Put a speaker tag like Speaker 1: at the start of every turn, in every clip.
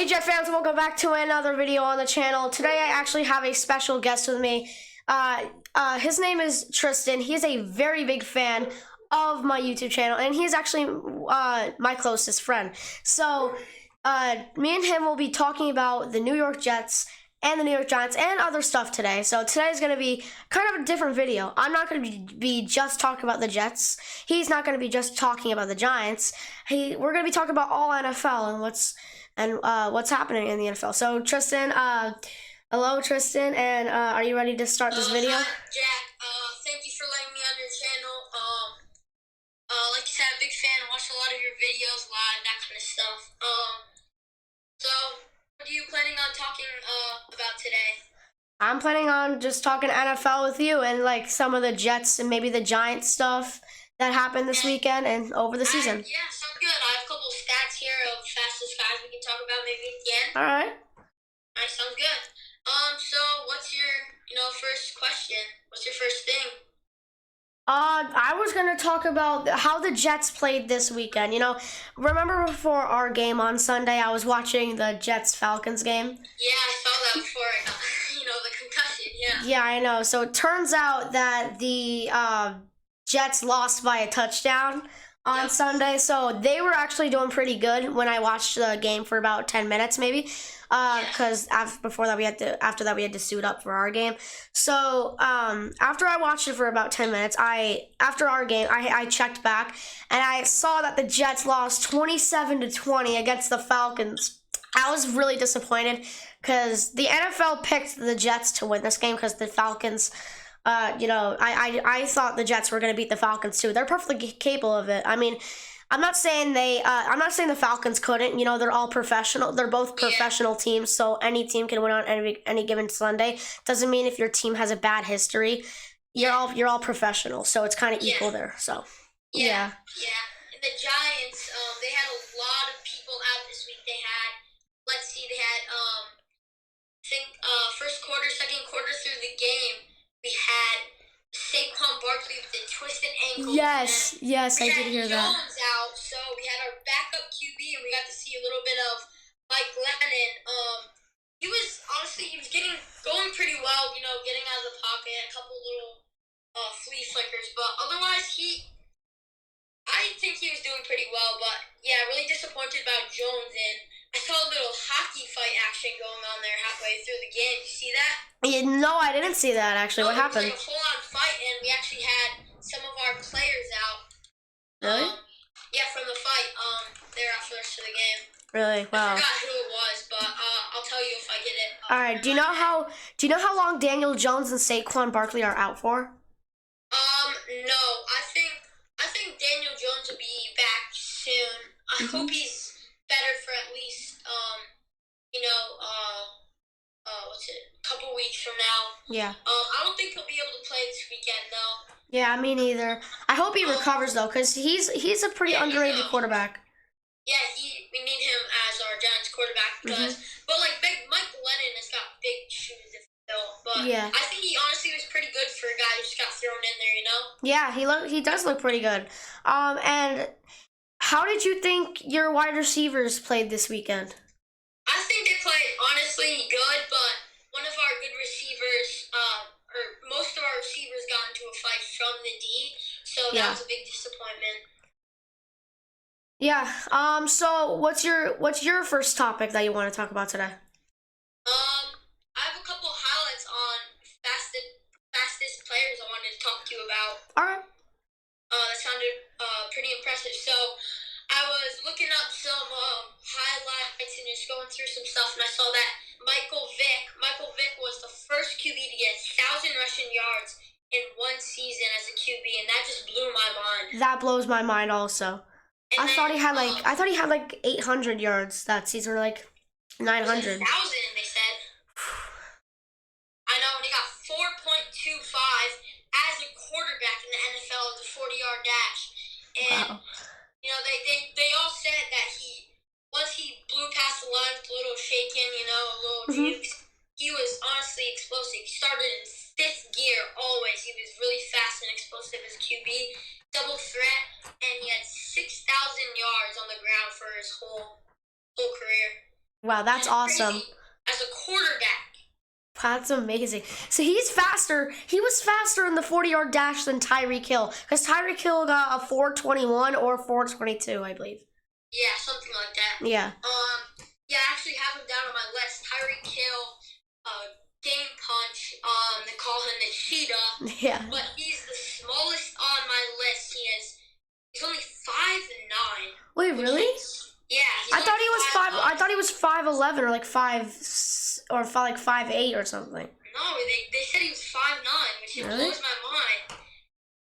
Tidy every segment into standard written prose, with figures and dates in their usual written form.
Speaker 1: Jet fans, welcome back to another video on the channel. Today I actually have a special guest with me. His name is Tristan. He's a very big fan of my YouTube channel, and he's actually my closest friend. So me and him will be talking about the New York Jets and the New York Giants and other stuff today. So today's going to be kind of a different video. I'm not going to be just talking about the Jets. He's not going to be just talking about the Giants. We're going to be talking about all NFL and what's happening in the NFL. So Tristan, hello Tristan, and are you ready to start this video?
Speaker 2: Hi, Jack. Thank you for letting me on your channel. Like you said, I'm a big fan. Watch a lot of your videos live, that kind of stuff. So what are you planning on talking about today?
Speaker 1: I'm planning on just talking NFL with you and like some of the Jets and maybe the Giants stuff that happened this weekend and over the season.
Speaker 2: Yeah, sounds good. I have a couple of stats here of fastest guys we can talk about maybe at the end.
Speaker 1: All right.
Speaker 2: All right, sounds good. So what's your, first question? What's your first thing?
Speaker 1: I was gonna talk about how the Jets played this weekend. Remember before our game on Sunday, I was watching the Jets-Falcons game?
Speaker 2: Yeah, I saw that before I got, the concussion, yeah.
Speaker 1: Yeah, I know. So it turns out that the Jets lost by a touchdown on Sunday. So they were actually doing pretty good when I watched the game for about 10 minutes maybe. Because after that we had to suit up for our game. So after I watched it for about 10 minutes, after our game I checked back and I saw that the Jets lost 27-20 against the Falcons. I was really disappointed because the NFL picked the Jets to win this game because the Falcons, I thought the Jets were going to beat the Falcons too. They're perfectly capable of it. I mean, I'm not saying the Falcons couldn't. They're all professional. They're both professional teams, so any team can win on any given Sunday. Doesn't mean if your team has a bad history, you're all professional. So it's kind of equal there. So yeah.
Speaker 2: And the Giants, they had a lot of people out this week. They had, first quarter, second quarter through the game, we had Saquon Barkley with the twisted ankle.
Speaker 1: Yes, I did hear that.
Speaker 2: Jones out, so we had our backup QB, and we got to see a little bit of Mike Lennon. He was going pretty well, getting out of the pocket, a couple little flea flickers, but otherwise I think he was doing pretty well. But yeah, really disappointed about Jones, and I saw a little hockey fight action going on there halfway through the game. Did you see that?
Speaker 1: No, I didn't see that actually. What happened?
Speaker 2: It was like a full-on fight, and we actually had some of our players out.
Speaker 1: Really?
Speaker 2: Yeah, from the fight. They're out for the rest of the game.
Speaker 1: Really? Wow.
Speaker 2: I forgot who it was, but I'll tell you if I get it.
Speaker 1: All right. Do you know how long Daniel Jones and Saquon Barkley are out for?
Speaker 2: No. I think Daniel Jones will be back soon. I hope he's better for at least a couple weeks from now.
Speaker 1: Yeah.
Speaker 2: I don't think he'll be able to play this weekend though.
Speaker 1: Yeah, me neither. I hope he recovers though, because he's a pretty underrated quarterback.
Speaker 2: Yeah, we need him as our Giants quarterback because, but like Mike Lennon has got big shoes to fill. But yeah, I think he honestly was pretty good for a guy who just got thrown in there.
Speaker 1: Yeah, he does look pretty good. And how did you think your wide receivers played this weekend?
Speaker 2: I think they played honestly good, but one of our good receivers, or most of our receivers, got into a fight from the D, so that was a big disappointment.
Speaker 1: Yeah. So what's your first topic that you want to talk about today?
Speaker 2: I have a couple highlights on fastest players I wanted to talk to you about.
Speaker 1: All right.
Speaker 2: That sounded pretty impressive. So I was looking up some highlights and just going through some stuff, and I saw that Michael Vick was the first QB to get 1,000 rushing yards in one season as a QB, and that just blew my mind.
Speaker 1: That blows my mind also. I thought he had like 800 yards that season, or like 900.
Speaker 2: 1,000, they said. I know, and he got 4.25 as a quarterback in the NFL with a 40-yard dash. And
Speaker 1: wow.
Speaker 2: They all said that once he blew past the line with a little shaking, a little jukes, he was honestly explosive. He started in fifth gear always. He was really fast and explosive as QB, double threat, and he had 6,000 yards on the ground for his whole career.
Speaker 1: Wow, that's awesome.
Speaker 2: As a quarterback.
Speaker 1: That's amazing. So he's faster. He was faster in the 40-yard dash than Tyreek Hill, because Tyreek Hill got a 4:21 or 4:22, I believe.
Speaker 2: Yeah, something like that.
Speaker 1: Yeah.
Speaker 2: Yeah, I actually have him down on my list. Tyreek Hill, game punch. They call him the cheetah.
Speaker 1: Yeah.
Speaker 2: But he's the smallest on my list. He's only 5'9".
Speaker 1: Wait, really?
Speaker 2: Yeah.
Speaker 1: I thought he was 5. I thought he was 5'11" or like 5'8" or something.
Speaker 2: No, they said he was 5'9", which
Speaker 1: really?
Speaker 2: blows my mind.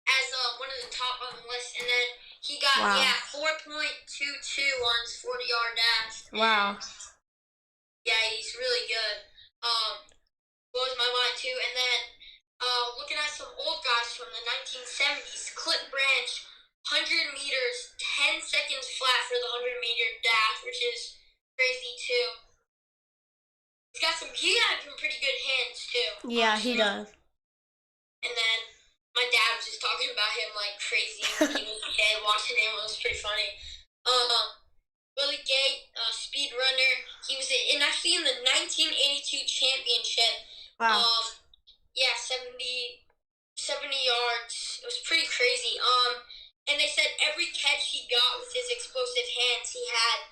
Speaker 2: As one of the top on the list, and then he got 4.22 on his 40-yard dash.
Speaker 1: Wow.
Speaker 2: Yeah, he's really good. Blows my mind too. And then looking at some old guys from the 1970s, Clip Branch, 100 meters, 10 seconds flat for the 100-meter dash, which is crazy too. He had some pretty good hands too.
Speaker 1: Yeah, he does.
Speaker 2: And then my dad was just talking about him like crazy when he was a kid, watching him. It was pretty funny. Willie Gay, speed runner. He was actually in the 1982 championship.
Speaker 1: Wow.
Speaker 2: Yeah, 70 yards. It was pretty crazy. And they said every catch he got with his explosive hands, he had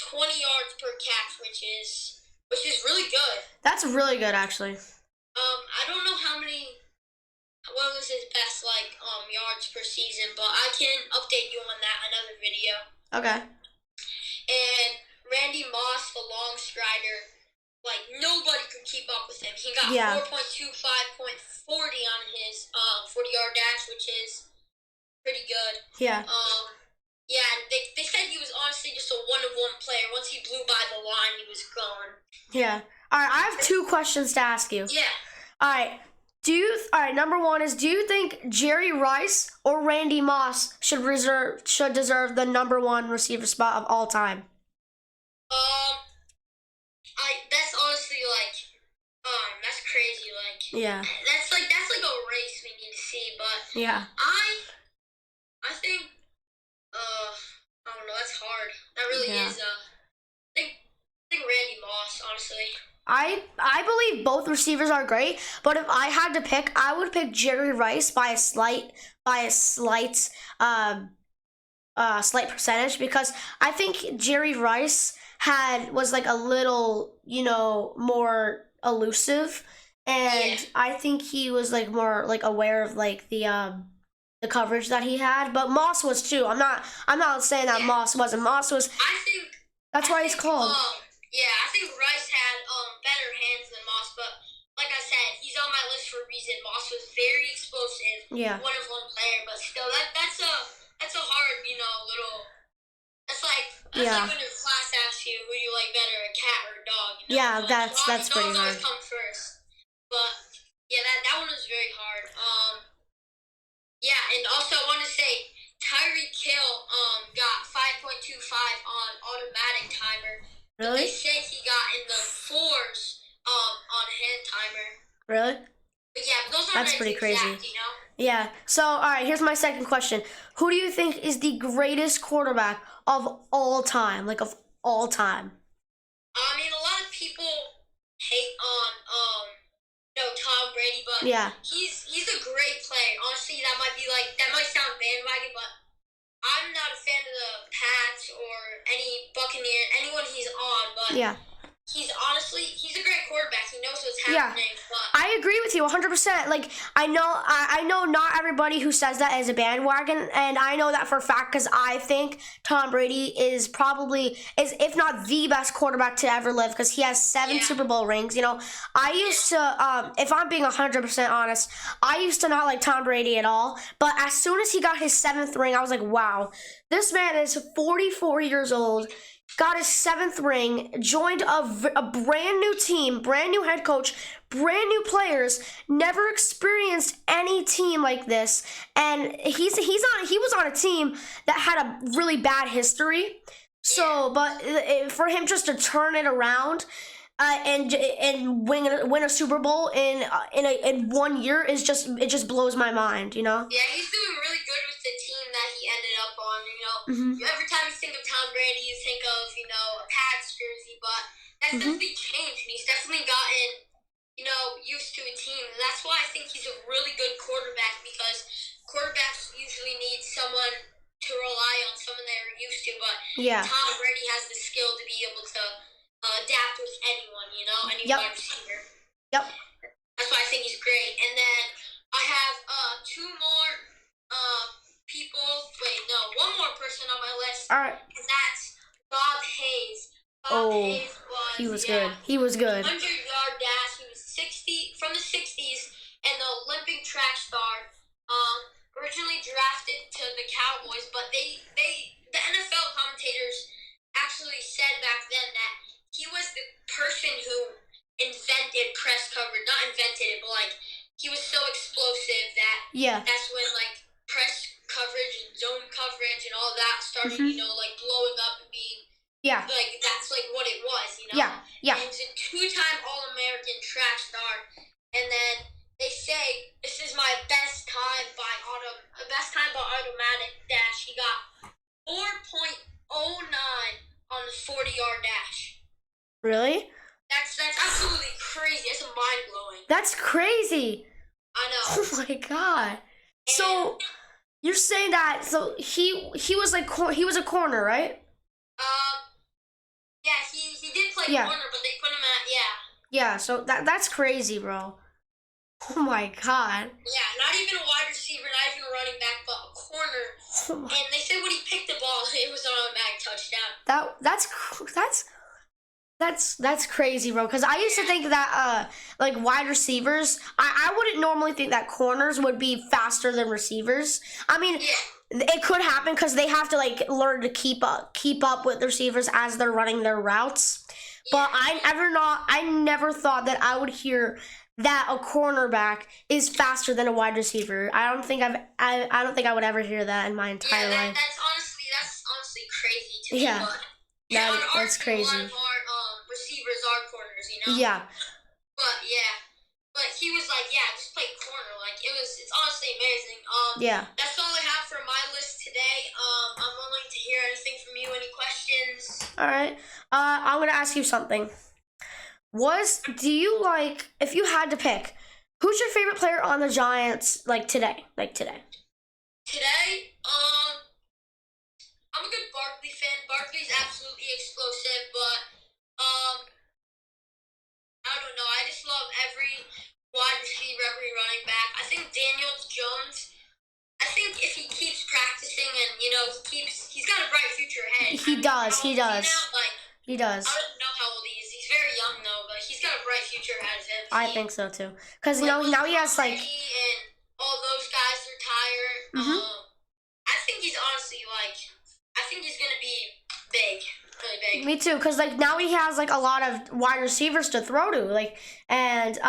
Speaker 2: 20 yards per catch, which is really good.
Speaker 1: That's really good, actually.
Speaker 2: I don't know what was his best yards per season, but I can update you on that another video.
Speaker 1: Okay.
Speaker 2: And Randy Moss, the long strider, nobody could keep up with him. He got 4.25.40 on his 40-yard dash, which is pretty good.
Speaker 1: Yeah.
Speaker 2: Yeah, they said he was honestly just a one-of-one player. Once he blew by the line, he was gone.
Speaker 1: Yeah. All right, I have 2 questions to ask you.
Speaker 2: Yeah.
Speaker 1: All right. Number one is, do you think Jerry Rice or Randy Moss should deserve the number 1 receiver spot of all time?
Speaker 2: That's honestly that's crazy.
Speaker 1: Yeah.
Speaker 2: That's like a race we need to see, but
Speaker 1: yeah.
Speaker 2: I think I don't know. That's hard. That really is. I think Randy Moss, honestly.
Speaker 1: I believe both receivers are great, but if I had to pick, I would pick Jerry Rice by a slight percentage, because I think Jerry Rice was like a little, more elusive, and I think he was like more like aware of like the coverage that he had. But Moss was too. I'm not saying that Moss wasn't. Moss was. That's why he's called.
Speaker 2: Yeah, I think Rice had better hands than Moss, but like I said, he's on my list for a reason. Moss was very explosive, one-of-one player, but still, that's a hard, little. That's like when your class asks you who you like better, a cat or a dog.
Speaker 1: Yeah, that's pretty hard.
Speaker 2: Dogs always come first, but yeah, that one was very hard. Yeah, and also I want to say Tyreek Hill got 5.25 on automatic timer.
Speaker 1: Really?
Speaker 2: They say he got in the 4s on hand timer.
Speaker 1: Really?
Speaker 2: But yeah, those aren't
Speaker 1: That's pretty crazy.
Speaker 2: exact,
Speaker 1: Yeah. So, all right, here's my second question. Who do you think is the greatest quarterback of all time? Like, of all time?
Speaker 2: I mean, a lot of people hate on Tom Brady, but he's a great player. Honestly, that might sound bandwagon, but I'm not a fan of the Pats or any Buccaneer, anyone he's on, but he's a great quarterback. He knows what's happening. But
Speaker 1: I agree with you 100%. Like, I know not everybody who says that is a bandwagon, and I know that for a fact, because I think Tom Brady is if not the best quarterback to ever live, because he has 7 Super Bowl rings. I used to, if I'm being 100% honest, I used to not like Tom Brady at all, but as soon as he got his 7th ring, I was like, wow, this man is 44 years old, got his 7th ring, joined a brand new team, brand new head coach, brand new players, never experienced any team like this, and he was on a team that had a really bad history. So, but for him just to turn it around and win a Super Bowl in 1 year it just blows my mind.
Speaker 2: Yeah, he's doing really good with the team that he ended up on. Every time you think of Tom Brady, you think of a Pats jersey, but that's
Speaker 1: Mm-hmm.
Speaker 2: definitely changed, and he's definitely gotten, used to a team. And that's why I think he's a really good quarterback, because quarterbacks usually need someone to rely on, someone they're used to. But
Speaker 1: Yeah.
Speaker 2: Tom Brady has the skill to be able to adapt with anyone, any
Speaker 1: Yep.
Speaker 2: wide receiver.
Speaker 1: Yep.
Speaker 2: That's why I think he's great. And then I have two more people. Wait, no, one more person on my list,
Speaker 1: All right.
Speaker 2: and that's Bob Hayes. Bob
Speaker 1: Oh,
Speaker 2: Hayes was,
Speaker 1: he was good. He was good.
Speaker 2: 100-yard dash. He was 60 from the 60s, and the Olympic track star. Originally drafted to the Cowboys, but the NFL commentators actually said back then that he was the person who invented press coverage. Not invented it, but like he was so explosive that that's when like press coverage and zone coverage and all that started, like blowing up and being like that's like what it was,
Speaker 1: Yeah.
Speaker 2: And he was a two-time All-American track star, and then they say this is my best time by automatic dash. He got 4.09 on the 40-yard dash.
Speaker 1: Really?
Speaker 2: That's absolutely crazy. That's mind blowing.
Speaker 1: That's crazy.
Speaker 2: I know.
Speaker 1: Oh my god. So you're saying that he was like he was a corner, right?
Speaker 2: Yeah, he did play corner, but they put him at
Speaker 1: Yeah, so that's crazy, bro. Oh my god.
Speaker 2: Yeah, not even a wide receiver, not even a running back, but a corner.
Speaker 1: Oh my.
Speaker 2: And they said when he picked the ball, it was an automatic touchdown.
Speaker 1: That's crazy, bro. Because I used to think that like wide receivers, I wouldn't normally think that corners would be faster than receivers. I mean, it could happen because they have to like learn to keep up with the receivers as they're running their routes. But I never thought that I would hear that a cornerback is faster than a wide receiver. I don't think I would ever hear that in my entire life.
Speaker 2: That's honestly crazy to me.
Speaker 1: Yeah.
Speaker 2: But
Speaker 1: That's crazy.
Speaker 2: A lot of our receivers are corners,
Speaker 1: Yeah.
Speaker 2: But he was like, just play corner. Like it's honestly amazing. That's all I have for my list today. I'm willing to hear anything from you. Any questions?
Speaker 1: All right. I'm gonna ask you something. Do you like, if you had to pick, who's your favorite player on the Giants today?
Speaker 2: Today, I'm a good Barkley fan. Barkley's absolutely explosive, but I don't know. I just love every wide receiver, every running back. I think Daniel Jones. I think if he keeps practicing and he's got a bright future ahead.
Speaker 1: He does. He does.
Speaker 2: He does. I don't know how old he is. He's very young though, but he's got a bright future ahead of him.
Speaker 1: I think so too. Because now he has
Speaker 2: and all those guys retired. I think he's honestly I think he's gonna be big. Really big.
Speaker 1: Me too, because now he has a lot of wide receivers to throw to, and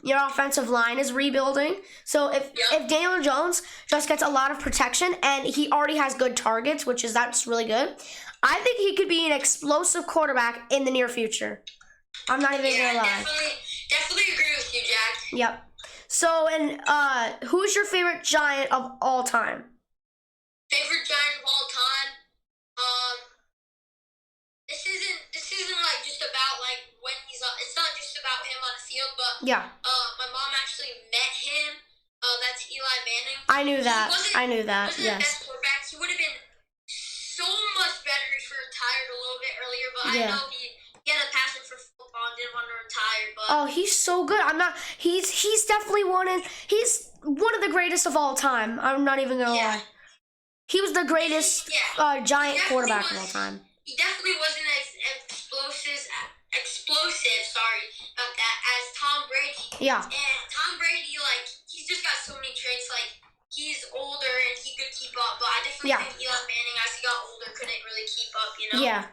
Speaker 1: your offensive line is rebuilding. So if Daniel Jones just gets a lot of protection and he already has good targets, that's really good, I think he could be an explosive quarterback in the near future. I'm not even gonna lie.
Speaker 2: Definitely agree with you, Jack.
Speaker 1: Yep. So, and who's your favorite Giant of all time?
Speaker 2: Favorite Giant of all time? This isn't just about when he's on. It's not just about him on the field, but my mom actually met him. That's Eli Manning.
Speaker 1: I knew that.
Speaker 2: Wasn't
Speaker 1: yes.
Speaker 2: the best quarterback. He would have been so much better if he retired a little bit earlier, but I know he had a passion for football and didn't want to retire. But
Speaker 1: he's so good. He's definitely he's one of the greatest of all time. I'm not even gonna lie. He was the greatest Giant quarterback of all time.
Speaker 2: He definitely wasn't as explosive, sorry about that, as Tom Brady.
Speaker 1: Yeah.
Speaker 2: And Tom Brady, he's just got so many traits. He's older and he could keep up, but I definitely think Eli Manning, as he got older, couldn't really keep up.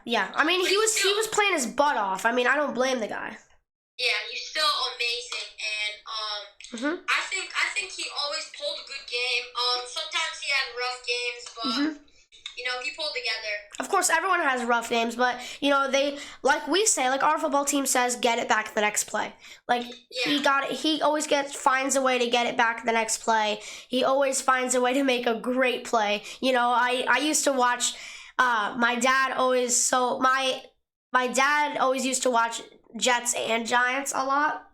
Speaker 1: Yeah. I mean, he was playing his butt off. I mean, I don't blame the guy.
Speaker 2: Yeah, he's still amazing, and I think he always pulled a good game. Sometimes he had rough games, but he pulled together.
Speaker 1: Of course, everyone has rough games, but they, like we say, our football team says, get it back the next play. He got it. He always finds a way to get it back the next play. He always finds a way to make a great play. I used to watch. My dad always my dad always used to watch Jets and Giants a lot.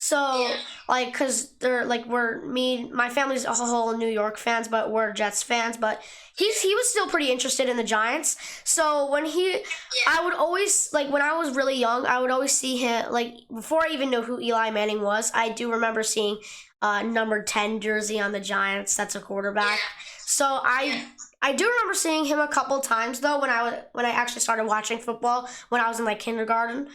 Speaker 1: So,
Speaker 2: Yeah.
Speaker 1: like, cause they're like my family's a whole New York fans, but we're Jets fans. But he was still pretty interested in the Giants. So when I would always like when I was really young, I would always see him like before I even knew who Eli Manning was. I do remember seeing number 10 jersey on the Giants. That's a quarterback.
Speaker 2: Yeah.
Speaker 1: So I do remember seeing him a couple times though when I actually started watching football when I was in like kindergarten.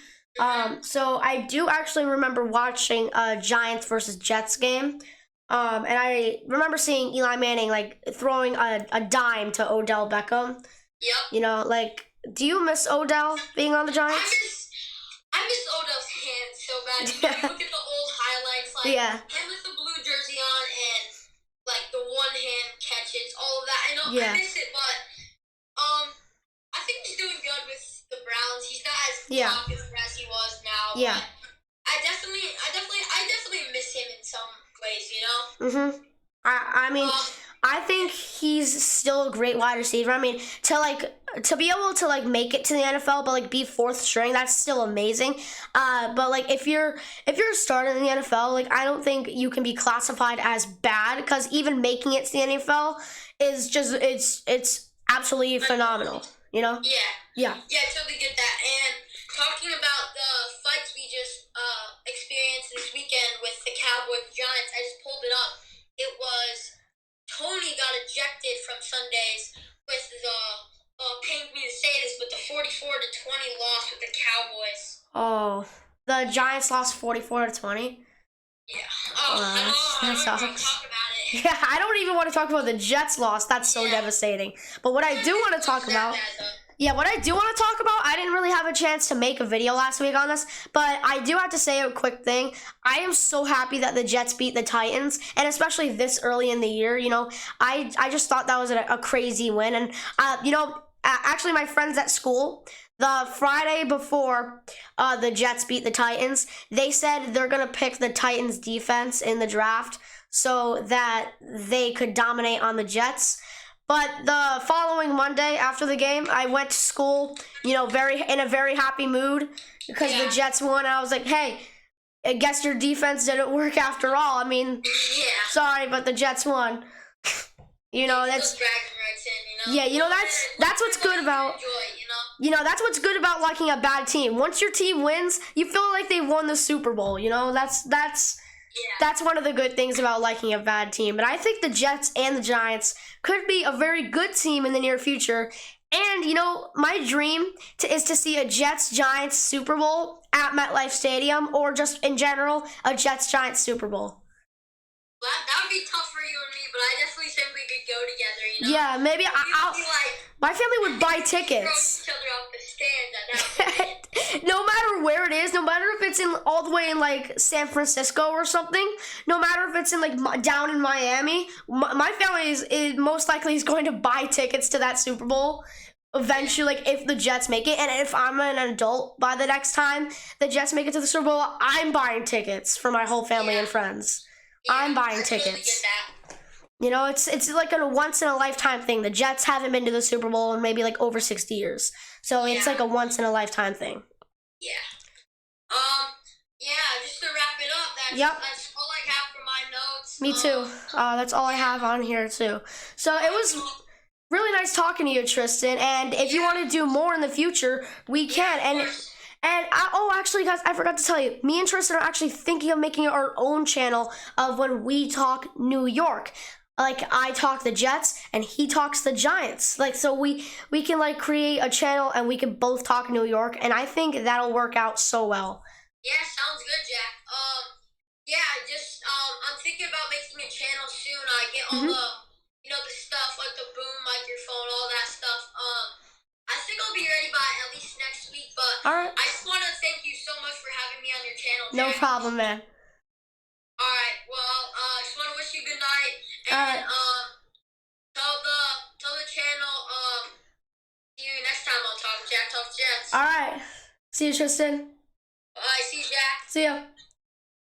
Speaker 1: So I do actually remember watching a Giants versus Jets game. And I remember seeing Eli Manning like throwing a dime to Odell Beckham.
Speaker 2: Yep.
Speaker 1: You know, like, do you miss Odell being on the Giants?
Speaker 2: I miss Odell's hands so bad. You look at the old highlights, like him with the blue jersey on and like the one hand catches, all of that. I know I miss it, but I think he's doing good with the Browns. He's not as popular as he was now.
Speaker 1: Yeah.
Speaker 2: But I definitely miss him in some ways, you know?
Speaker 1: Mm-hmm. I mean, I think he's still a great wide receiver. I mean, to be able to like make it to the NFL, but like be fourth string, that's still amazing. But like if you're a starter in the NFL, like I don't think you can be classified as bad because even making it to the NFL is just it's absolutely phenomenal. You know?
Speaker 2: Yeah, I totally get that. And talking about the fights we just experienced this weekend with the Cowboys Giants, I just pulled it up. It was Tony got ejected from Sundays with the pains me to say this, but the 44-20 loss with the Cowboys.
Speaker 1: Oh, the Giants lost 44-20.
Speaker 2: Yeah. That sucks.
Speaker 1: Talk
Speaker 2: about it.
Speaker 1: Yeah, I don't even want to talk about the Jets loss. That's so devastating. But what I do want to talk about. What I do want to talk about, I didn't really have a chance to make a video last week on this, but I do have to say a quick thing. I am so happy that the Jets beat the Titans, and especially this early in the year. You know, I just thought that was a crazy win. And, actually my friends at school, the Friday before the Jets beat the Titans, they said they're going to pick the Titans defense in the draft so that they could dominate on the Jets. But the following Monday after the game, I went to school, in a very happy mood because the Jets won. And I was like, hey, I guess your defense didn't work after all. I mean, sorry, but the Jets won. That's that's what's good about that's what's good about liking a bad team. Once your team wins, you feel like they won the Super Bowl. That's one of the good things about liking a bad team. But I think the Jets and the Giants could be a very good team in the near future. And, my dream is to see a Jets-Giants Super Bowl at MetLife Stadium or just in general, a Jets-Giants Super Bowl.
Speaker 2: Well, that would be tough for you and me, but I definitely think we could go together,
Speaker 1: Yeah, maybe my family would buy tickets.
Speaker 2: Throw each other off the stand at that.
Speaker 1: No matter where it is, no matter if it's all the way in like San Francisco or something, no matter if it's in like down in Miami, my family is most likely is going to buy tickets to that Super Bowl eventually, like if the Jets make it. And if I'm an adult by the next time the Jets make it to the Super Bowl, I'm buying tickets for my whole family and friends. I'm buying tickets. It's like a once in a lifetime thing. The Jets haven't been to the Super Bowl in maybe like over 60 years. So it's like a once in a lifetime thing.
Speaker 2: Yeah. Just to wrap it up, that's all I have for my notes.
Speaker 1: Me too. That's all I have on here too. So it was really nice talking to you, Tristan. And if you want to do more in the future, we can. Actually, guys, I forgot to tell you, me and Tristan are actually thinking of making our own channel of when we talk New York. Like, I talk the Jets, and he talks the Giants. Like, so we can, like, create a channel, and we can both talk New York, and I think that'll work out so well.
Speaker 2: Yeah, sounds good, Jack. I'm thinking about making a channel soon. I get all the stuff, like the boom microphone, all that stuff. I think I'll be ready by at least next week, but I just want to thank you so much for having me on your channel, Jack.
Speaker 1: No problem, man.
Speaker 2: All right, well, I just want to wish you good night, and tell the channel, see you next time on Talk Jets.
Speaker 1: All right, see you, Tristan.
Speaker 2: Bye, see you, Jack.
Speaker 1: See ya.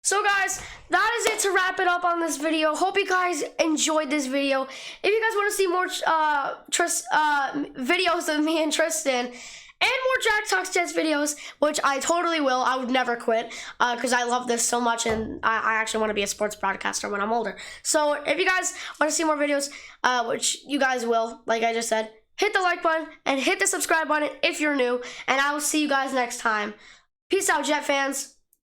Speaker 1: So guys, that is it to wrap it up on this video. Hope you guys enjoyed this video. If you guys want to see more videos of me and Tristan and more Jack Talks Jets videos, which I totally will. I would never quit because I love this so much, and I actually want to be a sports broadcaster when I'm older. So if you guys want to see more videos, which you guys will, like I just said, hit the like button and hit the subscribe button if you're new, and I will see you guys next time. Peace out, Jet fans.